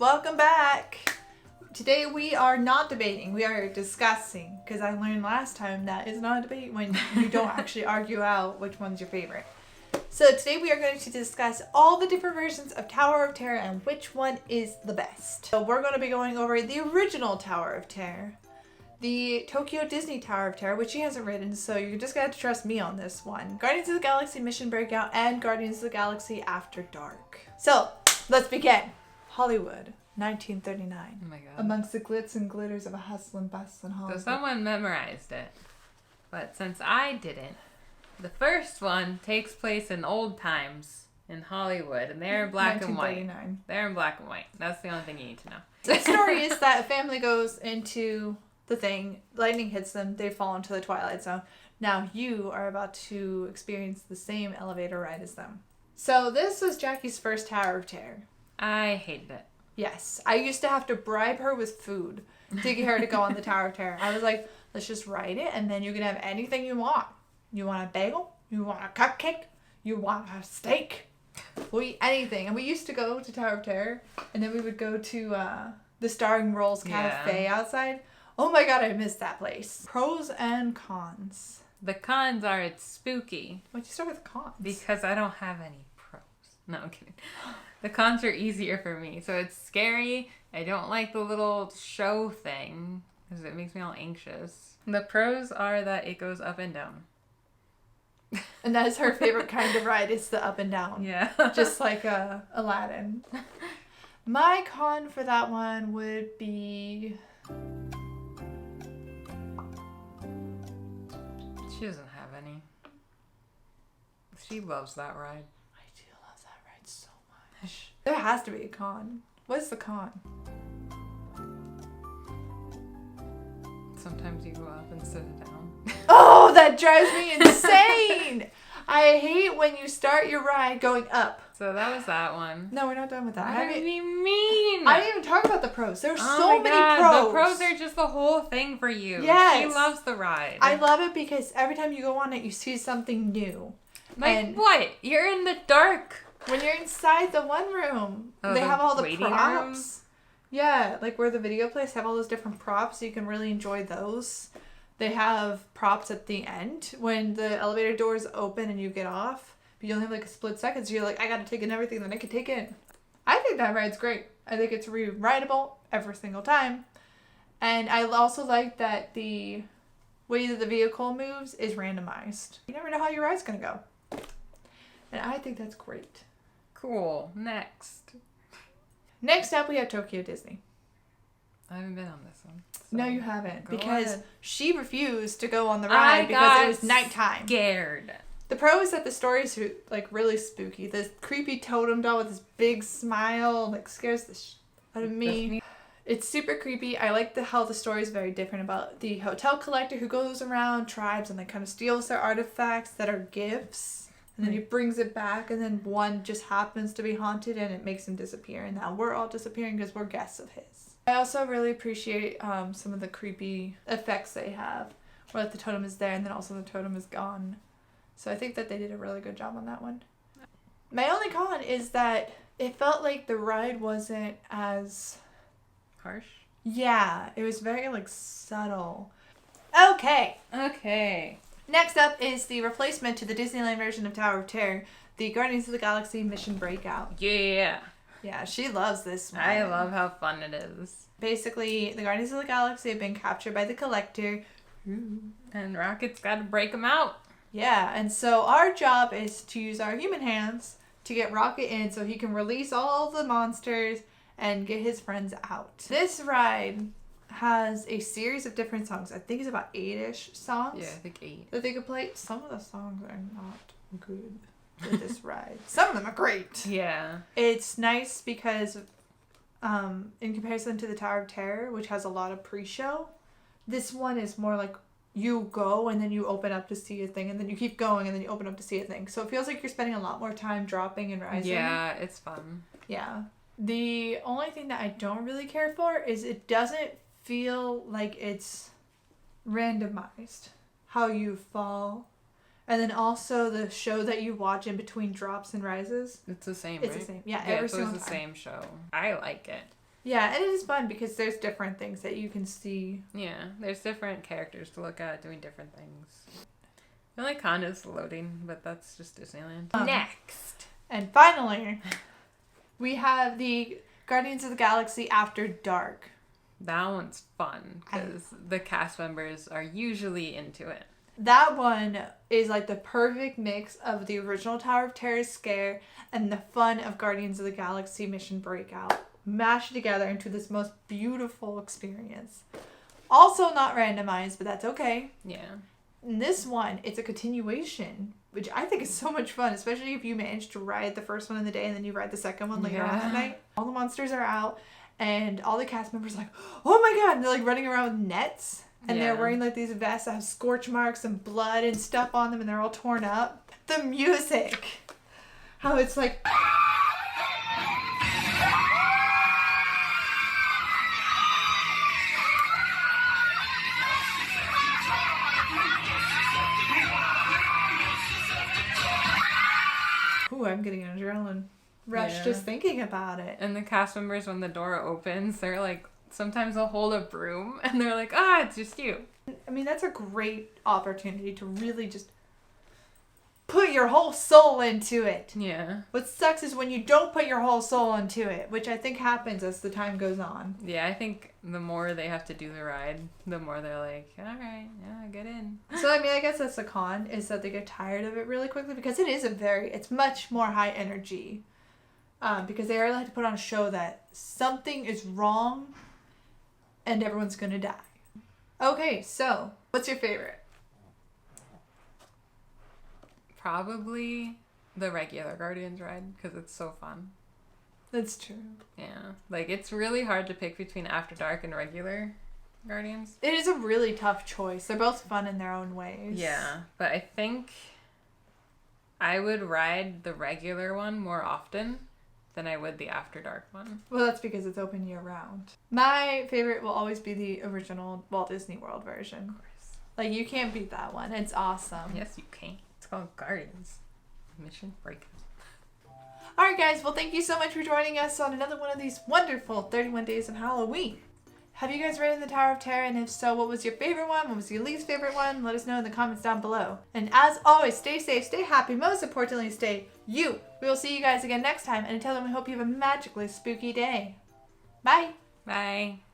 welcome back. Today we are not debating, we are discussing, because I learned last time that it's not a debate when you don't actually argue out which one's your favorite. So today we are going to discuss all the different versions of Tower of Terror and which one is the best. So we're going to be going over the original Tower of Terror, the Tokyo Disney Tower of Terror, which she hasn't written, so you're just going to have to trust me on this one, Guardians of the Galaxy Mission Breakout, and Guardians of the Galaxy After Dark. So let's begin. Hollywood. 1939. Oh my god. Amongst the glitz and glitters of a hustle and bustle in Hollywood. So someone memorized it. But since I didn't, the first one takes place in old times in Hollywood, and they're in black and white. They're in black and white. That's the only thing you need to know. The story is that a family goes into the thing, lightning hits them, they fall into the Twilight Zone. Now you are about to experience the same elevator ride as them. So this was Jackie's first Tower of Terror. I hated it. Yes. I used to have to bribe her with food to get her to go on the Tower of Terror. I was like, let's just ride it and then you can have anything you want. You want a bagel? You want a cupcake? You want a steak? We'll eat anything. And we used to go to Tower of Terror and then we would go to the Starring Rolls Cafe outside. Oh my god, I missed that place. Pros and cons. The cons are it's spooky. Why'd you start with cons? Because I don't have any pros. No, I'm kidding. The cons are easier for me. So it's scary. I don't like the little show thing because it makes me all anxious. The pros are that it goes up and down. And that is her favorite kind of ride. It's the up and down. Yeah. Just like Aladdin. My con for that one would be... She doesn't have any. She loves that ride. I do love that ride so much. There has to be a con. What's the con? Sometimes you go up and sit it down. Oh, that drives me insane! I hate when you start your ride going up. So that was that one. No, we're not done with that. What do you mean? I didn't even talk about the pros. There's so many pros. The pros are just the whole thing for you. Yes. She loves the ride. I love it because every time you go on it, you see something new. Like what? You're in the dark. When you're inside the one room, they have all the props. Rooms? Yeah, like where the video plays have all those different props. So you can really enjoy those. They have props at the end when the elevator doors open and you get off. But you only have like a split second, so you're like, I gotta take in everything that I can take in. I think that ride's great. I think it's re-rideable every single time. And I also like that the way that the vehicle moves is randomized. You never know how your ride's gonna go. And I think that's great. Cool. Next up, we have Tokyo Disney. I haven't been on this one. So no, you haven't. Because ahead. She refused to go on the ride because it was nighttime. Scared. The pro is that the story's like really spooky. This creepy totem doll with this big smile like scares the shit out of me. It's super creepy. I like how the story is very different about the hotel collector who goes around tribes and like kind of steals their artifacts that are gifts. And then he brings it back and then one just happens to be haunted and it makes him disappear. And now we're all disappearing because we're guests of his. I also really appreciate some of the creepy effects they have. Where like, the totem is there and then also the totem is gone. So I think that they did a really good job on that one. My only con is that it felt like the ride wasn't as... harsh? Yeah, it was very like subtle. Okay. Next up is the replacement to the Disneyland version of Tower of Terror, the Guardians of the Galaxy Mission Breakout. Yeah. Yeah, she loves this one. I love how fun it is. Basically, the Guardians of the Galaxy have been captured by the Collector. And Rocket's got to break them out. Yeah, and so our job is to use our human hands to get Rocket in so he can release all the monsters and get his friends out. This ride has a series of different songs. I think it's about 8-ish songs. Yeah, I think 8. That they could play. Some of the songs are not good with this ride. Some of them are great. Yeah. It's nice because in comparison to the Tower of Terror, which has a lot of pre-show, this one is more like you go and then you open up to see a thing and then you keep going and then you open up to see a thing. So it feels like you're spending a lot more time dropping and rising. Yeah, it's fun. Yeah. The only thing that I don't really care for is it doesn't feel like it's randomized how you fall. And then also the show that you watch in between drops and rises. It's the same, It's right? the same. Yeah, every every single time. It's the same show. I like it. Yeah, and it is fun because there's different things that you can see. Yeah, there's different characters to look at doing different things. The only con is the loading, but that's just Disneyland. Next! And finally, we have the Guardians of the Galaxy After Dark. That one's fun because the cast members are usually into it. That one is like the perfect mix of the original Tower of Terror scare and the fun of Guardians of the Galaxy Mission Breakout, mashed together into this most beautiful experience. Also not randomized, but that's okay. Yeah. In this one, it's a continuation, which I think is so much fun, especially if you manage to ride the first one in the day and then you ride the second one later on that night. All the monsters are out and all the cast members are like, oh my god, and they're like running around with nets. And they're wearing like these vests that have scorch marks and blood and stuff on them and they're all torn up. The music. How it's like... Ooh, I'm getting an adrenaline rush just thinking about it. And the cast members, when the door opens, they're like, sometimes they'll hold a broom and they're like, it's just you. I mean, that's a great opportunity to really just put your whole soul into it. Yeah. What sucks is when you don't put your whole soul into it, which I think happens as the time goes on. Yeah, I think the more they have to do the ride, the more they're like, all right, yeah, get in. So, I mean, I guess that's the con, is that they get tired of it really quickly because it is it's much more high energy. Because they really have to put on a show that something is wrong and everyone's gonna die. Okay, so what's your favorite? Probably the regular Guardians ride because it's so fun. That's true. Yeah, like it's really hard to pick between After Dark and regular Guardians. It is a really tough choice. They're both fun in their own ways. Yeah, but I think I would ride the regular one more often than I would the After Dark one. Well, that's because it's open year round. My favorite will always be the original Walt Disney World version. Of course. Like, you can't beat that one. It's awesome. Yes, you can. It's called Guardians. Mission Breakout. Alright guys, well thank you so much for joining us on another one of these wonderful 31 Days of Halloween. Have you guys ridden the Tower of Terror, and if so, what was your favorite one? What was your least favorite one? Let us know in the comments down below. And as always, stay safe, stay happy, most importantly, stay you. We will see you guys again next time, and until then, we hope you have a magically spooky day. Bye! Bye.